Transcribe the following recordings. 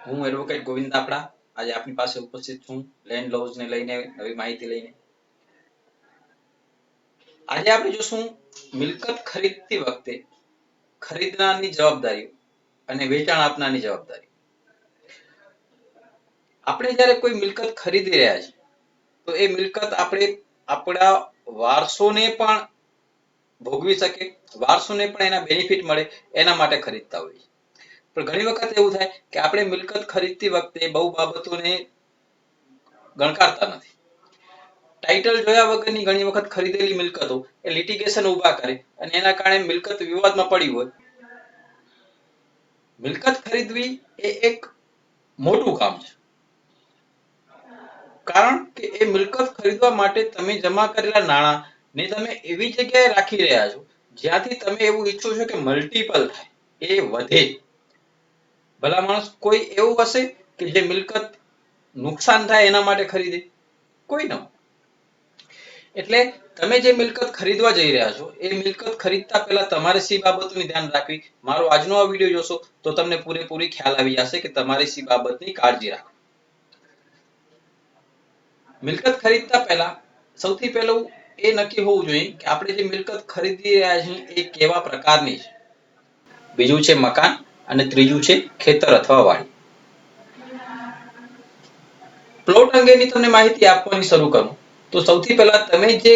હું એડવોકેટ ગોવિંદ દાપડા આજે આપની પાસે ઉપસ્થિત છું લેન્ડ લોઝ ને લઈને નવી માહિતી લઈને. આજે આપણે જોશું મિલકત ખરીદતી વખતે ખરીદનારની જવાબદારી અને વેચાણ આપનારની જવાબદારી. આપણે જ્યારે કોઈ મિલકત ખરીદી રહ્યા છીએ તો એ મિલકત આપણે આપણા વારસોને પણ ભોગવી શકે, વારસોને પણ એના બેનિફિટ મળે એના માટે ખરીદતા હોઈએ. પણ ઘણી વખત એવું થાય કે આપણે મિલકત ખરીદતી વખતે બહુ બાબતોને ગણકારતા નથી. ટાઇટલ જોયા વગરની ઘણી વખત ખરીદેલી મિલકતો એ લિટિગેશન ઊભા કરે અને એના કારણે મિલકત વિવાદમાં પડી હોય. મિલકત ખરીદવી એ એક મોટું કામ છે, કારણ કે એ મિલકત ખરીદવા માટે તમે જમા કરેલા નાણાં ને તમે એવી જગ્યાએ રાખી રહ્યા છો જ્યાંથી તમે એવું ઈચ્છો છો કે મલ્ટિપલ થાય, એ વધે. ભલા માણસ કોઈ એવું હશે કે જે મિલકત નુકસાન થાય એના માટે ખરીદે? કોઈ ન. એટલે તમે જે મિલકત ખરીદવા જઈ રહ્યા છો એ મિલકત ખરીદતા પહેલા તમારે સી બાબતોની ધ્યાન રાખવી. મારો આજનો આ વિડીયો જોશો તો તમને પૂરેપૂરી ખ્યાલ આવી જશે કે તમારે સી બાબતની કાળજી રાખવી. મિલકત ખરીદતા પહેલા સૌથી પહેલું એ નક્કી હોવું જોઈએ કે આપણે જે મિલકત ખરીદી રહ્યા છીએ એ કેવા પ્રકારની છે. બીજું છે મકાન અને ત્રીજું છે ખેતર અથવા વાડી. પ્લોટ અંગેની તમને માહિતી આપવાની શરૂ કરું તો સૌથી પહેલા તમે જે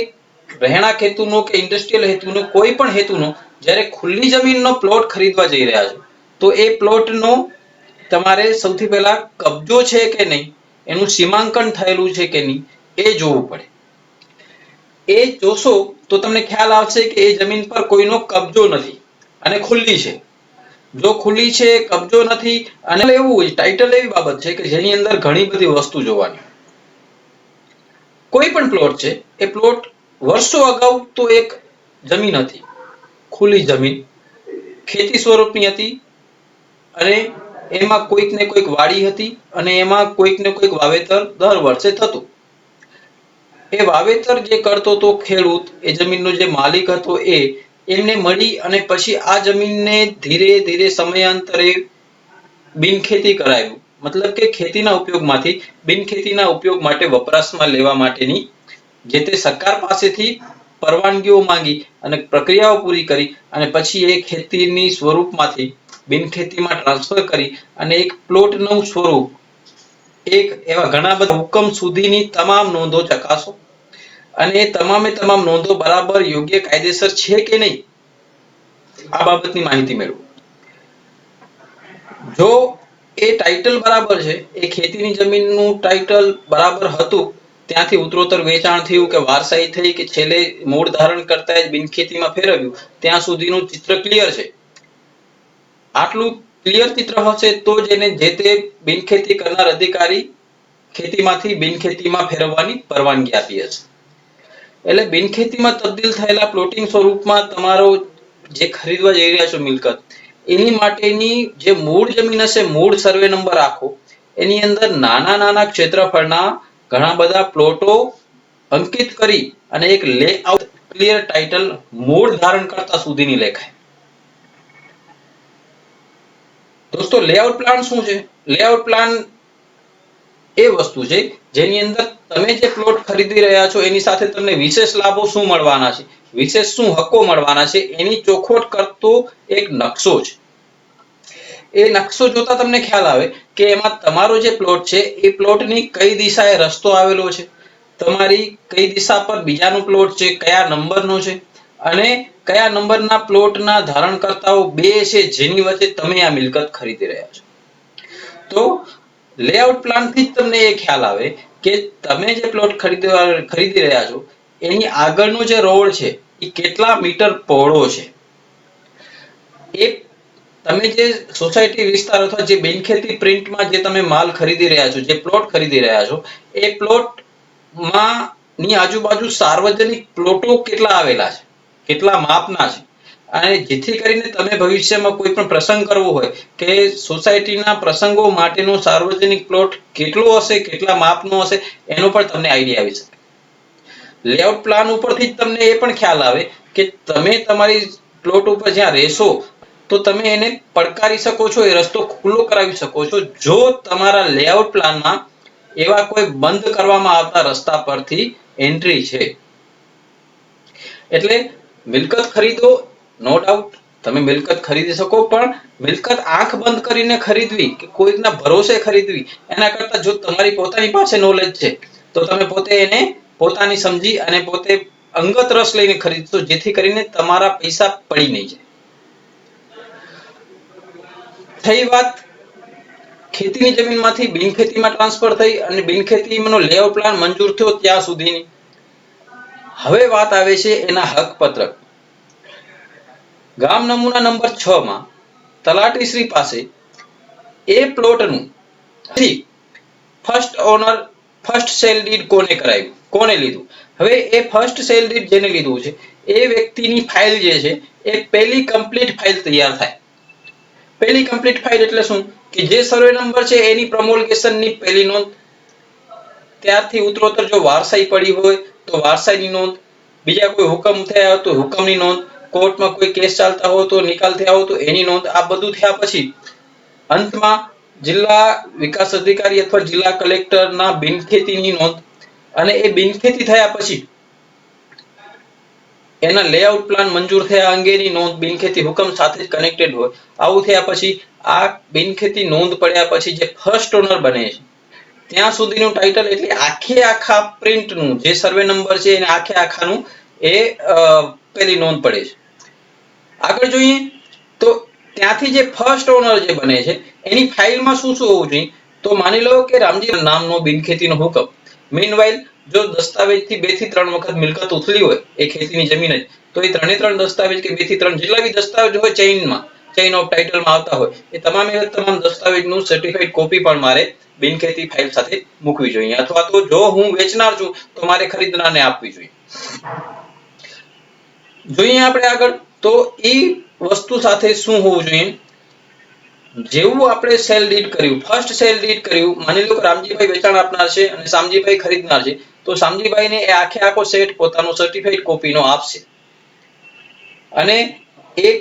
રહેણાંક હેતુનો કે ઇન્ડસ્ટ્રીયલ હેતુનો કોઈ પણ હેતુનો જ્યારે ખુલ્લી જમીનનો પ્લોટ ખરીદવા જઈ રહ્યા છો તો એ પ્લોટનો તમારે સૌથી પહેલા કબજો છે કે નહીં, એનું સીમાંકન થયેલું છે કે નહીં એ જોવું પડે. એ જોશો તો તમને ખ્યાલ આવશે કે એ જમીન પર કોઈનો કબજો નથી અને ખુલ્લી છે. જો ખુલ્લી છે, કબજો નથી અને એવું હોય ટાઇટલ એવી બાબત છે કે જેની અંદર ઘણી બધી વસ્તુ જોવાની. કોઈ પણ પ્લોટ છે એ પ્લોટ વર્ષો અગાઉ તો એક જમીન હતી, ખુલ્લી જમીન, ખેતી સ્વરૂપની હતી અને એમાં કોઈક ને કોઈક વાડી હતી અને એમાં કોઈક ને કોઈક વાવેતર દર વર્ષે થતું. એ વાવેતર જે કરતો તો ખેડૂત, એ જમીનનો જે માલિક હતો એમને મળી અને પછી આ જમીનને ધીરે ધીરે સમયાંતરે બિનખેતી કરાયું. મતલબ કે ખેતીના ઉપયોગમાંથી બિનખેતીના ઉપયોગ માટે વપરાશમાં લેવા માટેની જે તે સરકાર પાસેથી પરવાનગીઓ માંગી અને પ્રક્રિયાઓ પૂરી કરી અને પછી એ ખેતીની સ્વરૂપમાંથી બિનખેતીમાં ટ્રાન્સફર કરી અને એક પ્લોટનું સ્વરૂપ, એક એવા ઘણા બધા હુકમ સુધીની તમામ નોંધો ચકાસો અને એ તમામે તમામ નોંધો બરાબર યોગ્ય કાયદેસર છે કે નહીં આ બાબતની માહિતી મેળવો. જો એ ટાઇટલ બરાબર છે, એ ખેતીની જમીનનું ટાઇટલ બરાબર હતું, ત્યાંથી ઉત્તરોત્તર વેચાણ થયું કે વારસાઈ થઈ કે છેલ્લે મૂળ ધારણ કરતા જ બિનખેતીમાં ફેરવ્યું, ત્યાં સુધીનું ચિત્ર ક્લિયર છે. આટલું ક્લિયર ચિત્ર હશે તો જ એને જે તે બિનખેતી કરનાર અધિકારી ખેતીમાંથી બિનખેતીમાં ફેરવવાની પરવાનગી આપી હશે. એટલે બિનખેતીમાં તબદીલ થયેલા પ્લોટિંગ સ્વરૂપમાં તમારો જે ખરીદવા જઈ રહ્યા છો મિલકત, એની માટેની જે મૂળ જમીન હશે, મૂળ સર્વે નંબર આખો, એની અંદર નાના નાના ક્ષેત્રફળના ઘણા બધા પ્લોટો અંકિત કરી અને એક લેઆઉટ ક્લિયર ટાઇટલ મૂળ ધારણકર્તા સુધીની લેખાય. દોસ્તો, લેઆઉટ પ્લાન શું છે? લેઆઉટ પ્લાન એ વસ્તુ છે જેની અંદર તમે જે પ્લોટ ખરીદી રહ્યા છો એની સાથે તમને વિશેષ લાભો શું મળવાના છે, વિશેષ શું હકો મળવાના છે એની ચોખવટ કરતો એક નકશો છે. એ નકશો જોતા તમને ખ્યાલ આવે કે એમાં તમારો જે પ્લોટ છે એ પ્લોટની કઈ દિશાએ રસ્તો આવેલો છે, તમારી કઈ દિશા પર બીજાનો પ્લોટ છે, કયા નંબરનો છે અને કયા નંબરના પ્લોટના ધારણકર્તાઓ બે છે જેની વચ્ચે તમે આ મિલકત ખરીદી રહ્યા છો. તો લેઆઉટ પ્લાનથી જ તમને એ ખ્યાલ આવે કે તમે જે પ્લોટ ખરીદી રહ્યા છો એની આગળનો જે રોડ છે એ કેટલા મીટર પહોળો છે. એ તમે જે સોસાયટી વિસ્તાર અથવા જે બિનખેતી પ્રિન્ટમાં જે તમે માલ ખરીદી રહ્યા છો, જે પ્લોટ ખરીદી રહ્યા છો, એ પ્લોટમાં ની આજુબાજુ સાર્વજનિક પ્લોટો કેટલા આવેલા છે, કેટલા માપના છે, અને જેથી કરીને તમે ભવિષ્યમાં કોઈ પણ પ્રસંગ કરવો હોય કે સોસાયટીના પ્રસંગો માટેનો સાર્વજનિક પ્લોટ કેટલો હશે, કેટલા માપનો હશે, એનો પણ તમને આઈડિયા આવી શકે. લેઆઉટ પ્લાન ઉપરથી જ તમને એ પણ ખ્યાલ આવે કે તમે તમારી પ્લોટ ઉપર જ્યાં રહેશો તો તમે એને પડકારી શકો છો, એ રસ્તો ખુલ્લો કરાવી શકો છો જો તમારા લેઆઉટ પ્લાનમાં એવા કોઈ બંધ કરવામાં આવતા રસ્તા પરથી એન્ટ્રી છે. એટલે મિલકત ખરીદો, નો ડાઉટ તમે મિલકત ખરીદી શકો, પણ મિલકત આંખ બંધ કરીને ખરીદવી કે કોઈકના ભરોસે ખરીદવી એના કરતા જો તમારી પોતાની પાસે નોલેજ છે તો તમે પોતે એને પોતાની સમજી અને પોતે અંગત રસ લઈને ખરીદશો, જેથી કરીને તમારા પૈસા પડી નહીં જાય. થઈ વાત ખેતીની જમીનમાંથી બિનખેતીમાં ટ્રાન્સફર થઈ અને બિનખેતીનો લેઆઉટ પ્લાન મંજૂર થયો ત્યાં સુધીની. હવે વાત આવે છે એના હક પત્રક. ગામ નમૂના નંબર 6 માં તલાટીશ્રી પાસે એ પ્લોટનું first owner first sale deed કોને કરાવ્યું, કોને લીધું. હવે એ ફર્સ્ટ સેલ ડીડ જેને લીધું છે એ વ્યક્તિની ફાઇલ જે છે એ પહેલી કમ્પ્લીટ ફાઇલ તૈયાર થાય. પહેલી કમ્પ્લીટ ફાઇલ એટલે શું કે જે સર્વે નંબર છે એની પ્રમોલ્ગેશનની પહેલી નોંધ, ત્યારથી ઉત્તરોત્તર જો વારસાઈ પડી હોય તો વારસાઈની નોંધ, બીજા કોઈ હુકમ થયા તો હુકમની નોંધ, કોર્ટમાં કોઈ કેસ ચાલતા હોય તો નિકાલ થયા હોય તો એની નોંધ. આ બધું થયા પછી અંતમાં જિલ્લા વિકાસ અધિકારી અથવા જિલ્લા કલેક્ટરના બિનખેતીની નોંધ, અને એ બિનખેતી થયા પછી એના લેઆઉટ પ્લાન મંજૂર થયા અંગેની નોંધ બિનખેતી હુકમ સાથે જ કનેક્ટેડ હોય. આવું થયા પછી આ બિનખેતી નોંધ પડ્યા પછી જે ફર્સ્ટ ઓનર બને છે ત્યાં સુધીનું ટાઇટલ, એટલે આખા પ્રિન્ટનું જે સર્વે નંબર છે એને આખાનું એ પેલી નોંધ પડે છે. આગળ જોઈએ તો ત્યાંથી જે ફર્સ્ટ ઓનર જે બને છે એની ફાઇલમાં શું શું હોવું જોઈએ, તો માની લો કે રામજી નામનો બિનખેતીનો હુકમ. મીનવાઇલ જો દસ્તાવેજથી 2 થી 3 વખત મિલકત ઉથલી હોય એ ખેતીની જમીન જ, તો એ 3 દસ્તાવેજ કે 2 થી 3 જેટલા બી દસ્તાવેજ હોય ચેઇન ઓફ ટાઇટલમાં આવતા હોય એ તમામ દસ્તાવેજનું સર્ટિફાઈડ કોપી પણ મારે બિનખેતી ફાઇલ સાથે મૂકવી જોઈએ, અથવા તો જો હું વેચનાર છું તો મારે ખરીદનારને આપવી જોઈએ. જોઈએ આપણે આગળ તો એ વસ્તુ સાથે શું હોવું જોઈએ. જેવું આપણે સેલ ડીડ કર્યું, ફર્સ્ટ સેલ ડીડ કર્યું, માની લો કે રામજીભાઈ વેચાણ આપનાર છે અને શામજીભાઈ ખરીદનાર છે, તો શામજીભાઈને એ આખો સેટ પોતાનો સર્ટિફાઈડ કોપીનો આપશે. અને એક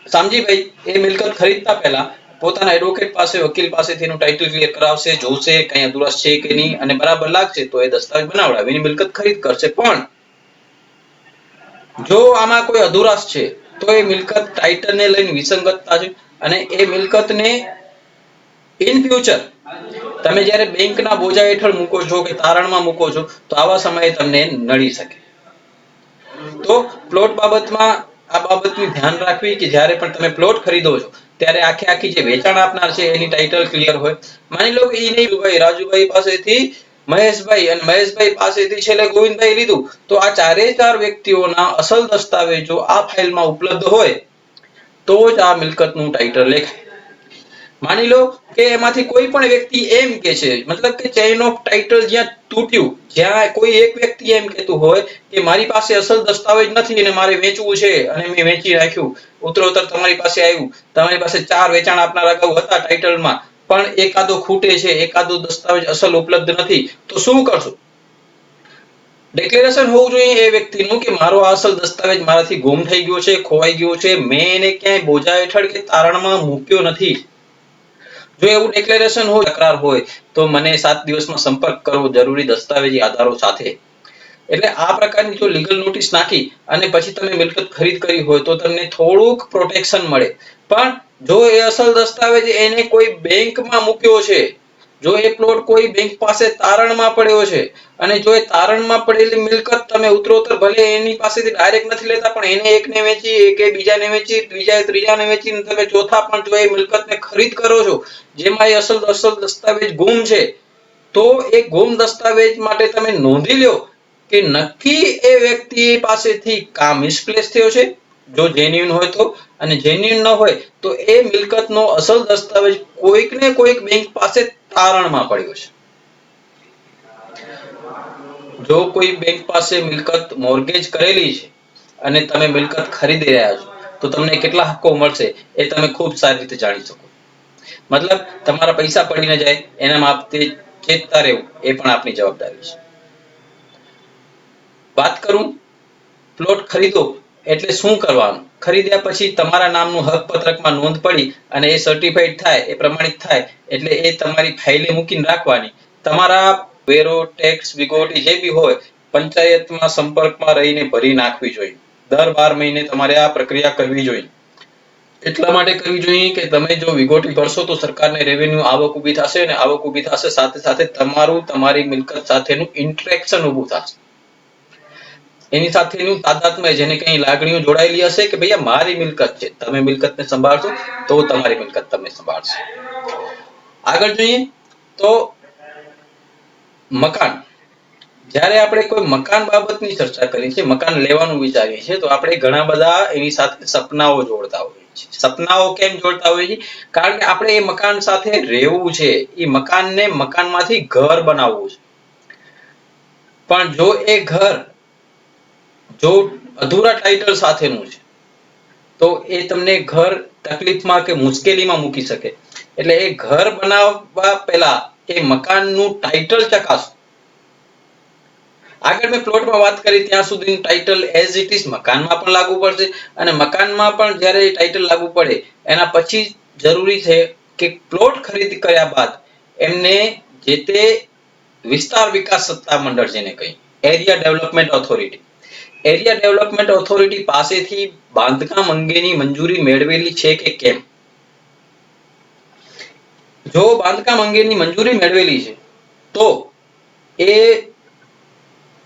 શામજીભાઈ એ મિલકત ખરીદતા પહેલા પોતાના એડવોકેટ પાસે, વકીલ પાસેથી એનું ટાઇટલ ક્લિયર કરાવશે, જોશે કઈ અધુરસ છે કે નહીં, અને બરાબર લાગશે તો એ દસ્તાવેજ બનાવડાવીને મિલકત ખરીદ કરશે. પણ જો આમાં કોઈ અધુરાશ છે તો એ મિલકત ટાઇટલને લઈને વિસંગતતા છે અને એ મિલકતને ઇન ફ્યુચર તમે જ્યારે બેંકના બોજા હેઠળ મૂકો છો કે તારણમાં મૂકો છો તો આવા સમયે તમને નડી શકે. તો પ્લોટ બાબતમાં આ બાબતનું ધ્યાન રાખવી કે જ્યારે પણ તમે પ્લોટ ખરીદો છો ત્યારે આખી જે વેચાણ આપનાર છે એની ટાઇટલ ક્લિયર હોય. માની લો કે ઈ નહીં રાજુભાઈ પાસેથી મહેશભાઈ અને મહેશભાઈ પાસેથી છેલ્લે ગોવિંદભાઈ લીધું, તો આ 4 વ્યક્તિઓના અસલ દસ્તાવેજો આ ફાઇલમાં ઉપલબ્ધ હોય તો જ આ મિલકતનું ટાઇટલ લેખાય. માની લો કે એમાંથી કોઈ પણ વ્યક્તિ એમ કે છે, મતલબ કે ચેઇન ઓફ ટાઇટલ જ્યાં તૂટ્યું, જ્યાં કોઈ એક વ્યક્તિ એમ કહેતું હોય કે મારી પાસે અસલ દસ્તાવેજ નથી અને મારે વેચવું છે અને મેં વેચી નાખ્યું, ઉત્તરોત્તર તમારી પાસે આવ્યું, તમારી પાસે 4 વેચાણ આપનાર અગાઉ હતા ટાઇટલમાં, પણ એકાદો ખૂટે છે, એકાદો દસ્તાવેજ અસલ ઉપલબ્ધ નથી, તો શું કરશો? ડિક્લેરેશન હોવું જોઈએ એ વ્યક્તિનું કે મારો આ અસલ દસ્તાવેજ મારાથી ગુમ થઈ ગયો છે, ખોવાઈ ગયો છે, મેં એને ક્યાંય બોજા હેઠળ કે તારણમાં મૂક્યો નથી. જો એવું ડિક્લેરેશન હોય, તકરાર હોય તો મને 7 દિવસમાં સંપર્ક કરવો જરૂરી દસ્તાવેજી આધારો સાથે. એટલે આ પ્રકારની જો લીગલ નોટિસ નાખી અને પછી તમે મિલકત ખરીદ કરી હોય તો તમને થોડુંક પ્રોટેક્શન મળે. પણ જો એ અસલ દસ્તાવેજ એને કોઈ બેંકમાં મૂક્યો છે, જો એ પ્લોટ કોઈ બેંક પાસે તારણમાં પડ્યો છે અને જો એ તારણમાં પડેલી મિલકત તમે ઉત્તરોત્તર ભલે એની પાસેથી ડાયરેક્ટ નથી લેતા, પણ એને એકને વેચી, એકે બીજાને વેચી, બીજાએ ત્રીજાને વેચીને તમે ચોથા પણ જો એ મિલકતને ખરીદ કરો છો જેમાં એ અસલ દસ્તાવેજ ગુમ છે, તો એ ગુમ દસ્તાવેજ માટે તમે નોંધી લ્યો કે નક્કી એ વ્યક્તિ પાસેથી કા મિસપ્લેસ થયો છે જો જેન્યુઇન હોય તો, અને જેન્યુઇન ન હોય તો એ મિલકતનો અસલ દસ્તાવેજ કોઈકને કોઈક બેંક પાસે તારણમાં પડ્યો છે. જો કોઈ બેંક પાસે મિલકત મોર્ગેજ કરેલી છે અને તમે મિલકત ખરીદી રહ્યા છો તો તમને કેટલા હક્કો મળશે એ તમે ખૂબ સારી રીતે જાણી શકો. મતલબ તમારા પૈસા પડી ન જાય એના માટે ચેતતા રહેવું એ પણ આપની જવાબદારી છે. વાત કરું પ્લોટ ખરીદો એટલે શું કરવાનું, ખરીદ્યા પછી તમારા નામનું હક પત્રકમાં નોંધ પડી અને એ સર્ટિફાઈડ થાય, એ પ્રમાણિત થાય એટલે એ તમારી ફાઇલે મૂકીને રાખવાની. તમારા વેરો, ટેક્સ, વિગોટી જે બી હોય પંચાયતમાં સંપર્કમાં રહીને ભરી નાખવી જોઈએ. દર 12 મહિને તમારે આ પ્રક્રિયા કરવી જોઈએ. એટલા માટે કરવી જોઈએ કે તમે જો વિગોટી ભરશો તો સરકારને રેવન્યુ આવક ઊભી થશે, અને આવક ઊભી થશે સાથે સાથે તમારી મિલકત સાથેનું ઇન્ટરેક્શન ઊભું થશે. એની સાથેનું તાદાત્મ્ય, જેને કઈ લાગણીઓ જોડાયેલી હશે કે ભૈયા મારી મિલકત છે, તમે મિલકતને સંભાળશો તો તમારી મિલકત તમને સંભાળશે. આગળ જોઈએ તો મકાન. જ્યારે આપણે કોઈ મકાન બાબતની ચર્ચા કરીએ છીએ, મકાન લેવાનું વિચારીએ છીએ, તો આપણે ઘણા બધા એની સાથે સપનાઓ જોડતા હોઈએ છીએ. સપનાઓ કેમ જોડતા હોઈએ છીએ? કારણ કે આપણે એ મકાન સાથે રહેવું છે, એ મકાનને મકાનમાંથી ઘર બનાવવું છે. પણ જો એ ઘર જો અધૂરા ટાઇટલ સાથેનું છે તો એ તમને ઘર તકલીફમાં કે મુશ્કેલીમાં મૂકી શકે. એટલે એ ઘર બનાવવા પહેલા એ મકાનનું ટાઇટલ ચકાસો. આગળ મેં પ્લોટમાં વાત કરી ત્યાં સુધી ટાઇટલ એઝ ઇટ ઇઝ મકાનમાં પણ લાગુ પડશે, અને મકાનમાં પણ જ્યારે ટાઇટલ લાગુ પડે એના પછી જરૂરી છે કે પ્લોટ ખરીદી કર્યા બાદ એમને જે તે વિસ્તાર વિકાસ સત્તા મંડળ, જેને કહી area development authority, area development authority પાસેથી બાંધકામ અંગેની મંજૂરી મેળવેલી છે કે કેમ. જો બાંધકામ અંગેની મંજૂરી મેળવેલી છે તો એ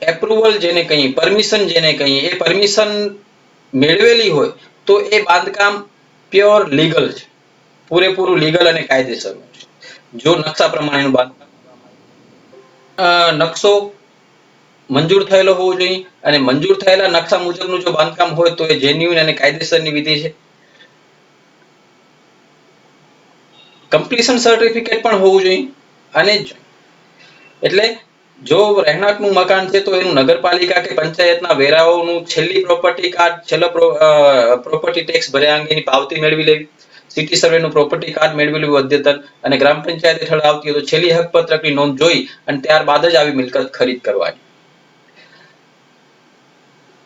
એપ્રુવલ જેને કહીએ, પરમિશન જેને કહીએ, એ પરમિશન મેળવેલી હોય તો એ બાંધકામ પ્યોર લીગલ છે, પૂરેપૂરું લીગલ અને કાયદેસરનું છે. જો નકશા પ્રમાણેનું બાંધકામ, નકશો મંજૂર થયેલો હોવો જોઈએ, અને મંજૂર થયેલા નકશા મુજબનું જો બાંધકામ હોય તો એ જેન્યુઇન અને કાયદેસરની વિધિ છે. કમ્પ્લીશન સર્ટિફિકેટ પણ હોવું જોઈએ. અને એટલે જો રહેણાંકનું મકાન છે તો એનું નગરપાલિકા કે પંચાયતના વેરાઓનું છેલ્લી પ્રોપર્ટી કાર્ડ, છેલ્લો પ્રોપર્ટી ટેક્સ ભર્યા અંગેની પાવતી મેળવી લેવી, સિટી સર્વેનું પ્રોપર્ટી કાર્ડ મેળવી લેવું અદ્યતન, અને ગ્રામ પંચાયત હેઠળ આવતી હોય તો છેલ્લી હક પત્રકની નોંધ જોઈ અને ત્યારબાદ જ આવી મિલકત ખરીદ કરવાની.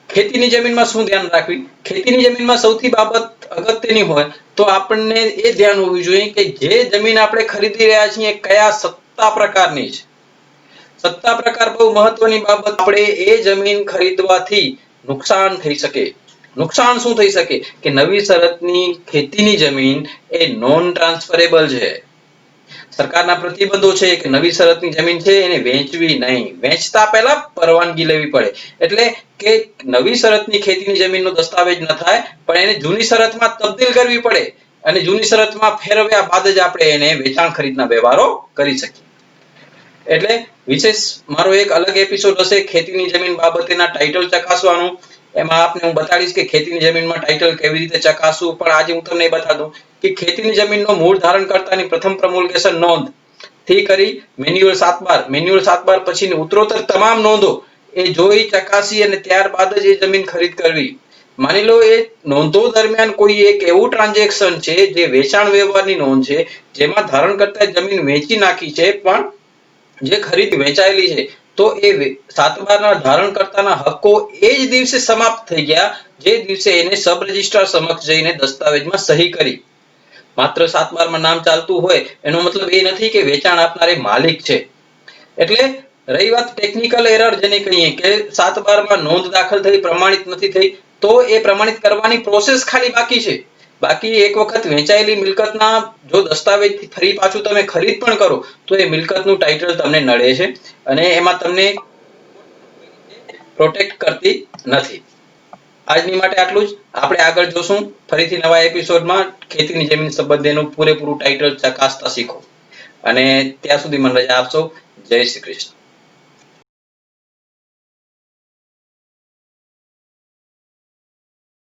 ખેતીની જમીનમાં શું ધ્યાન રાખવી? ખેતીની જમીનમાં સૌથી બાબત અગત્યની હોય તો આપણને એ ધ્યાન હોવું જોઈએ કે જે જમીન આપણે ખરીદી રહ્યા છીએ કયા સત્તા પ્રકારની છે. સત્તા પ્રકાર બહુ મહત્વની બાબત. આપણે એ જમીન ખરીદવાથી નુકસાન થઈ શકે. નુકસાન શું થઈ શકે કે નવી શરતની ખેતીની જમીન એ નોન ટ્રાન્સફરેબલ છે. સરકારના પ્રતિબંધો છે કે નવી શરતની જમીન છે એને વેચવી નહીં, વેચતા પહેલા પરવાનગી લેવી પડે. એટલે કે નવી શરતની ખેતીની જમીનનો દસ્તાવેજ ન થાય પણ એને જૂની શરતમાં તબદીલ કરવી પડે, અને જૂની શરતમાં ફેરવ્યા બાદ જ આપણે એને વેચાણ ખરીદના વ્યવહારો કરી શકીએ. એટલે વિશેષ મારો એક અલગ એપિસોડ હશે ખેતીની જમીન બાબતેના ટાઇટલ ચકાસવાનું. એમાં આપને હું બતાડીશ કે ખેતીની જમીનમાં ટાઇટલ કેવી રીતે ચકાસવું. પણ આજે હું તમને એ બતા દઉં કે ખેતીની જમીનનો મૂળ ધારણકર્તાની પ્રથમ પ્રમુલગેશન નોંધ થી કરી મેન્યુઅલ 7/12, મેન્યુઅલ 7/12 પછીની ઉત્તરોત્તર તમામ નોંધો એ જોઈ ચકાસી અને ત્યારબાદ જ એ જમીન ખરીદ કરવી. માની લો એ નોંધો દરમિયાન કોઈ એક એવું ટ્રાન્ઝેક્શન છે જે વેચાણ વ્યવહારની નોંધ છે, જેમાં ધારણકર્તાએ જમીન વેચી નાખી છે પણ જે ખરીદ વેચાયેલી છે તો એ 7/12ના ધારણકર્તાના હક્કો એ જ દિવસે સમાપ્ત થઈ ગયા જે દિવસે એને સબ રજિસ્ટ્રાર સમક્ષ જઈને દસ્તાવેજમાં સહી કરી. માત્ર 7/12માં નામ ચાલતું હોય એનો મતલબ એ નથી કે વેચાણ આપનાર એ માલિક છે. એટલે રહી વાત ટેકનિકલ એરર જેને કહીએ કે 7/12માં નોંધ દાખલ થઈ, પ્રમાણિત નથી થઈ, તો એ પ્રમાણિત કરવાની પ્રોસેસ ખાલી બાકી છે. બાકી એક વખત વેચાયેલી મિલકતના જો દસ્તાવેજ ફરી પાછું તમે ખરીદ પણ કરો તો એ મિલકતનું ટાઇટલ તમને નડે છે અને એમાં તમને પ્રોટેક્ટ કરતી નથી. આજની માટે આટલું જ. આપણે આગળ જોશું ફરીથી નવા એપિસોડમાં ખેતીની જમીન સંબંધેનું પૂરેપૂરું ટાઇટલ ચકાસતા શીખો. અને ત્યાં સુધી મને રજા આપશો. જય શ્રી કૃષ્ણ.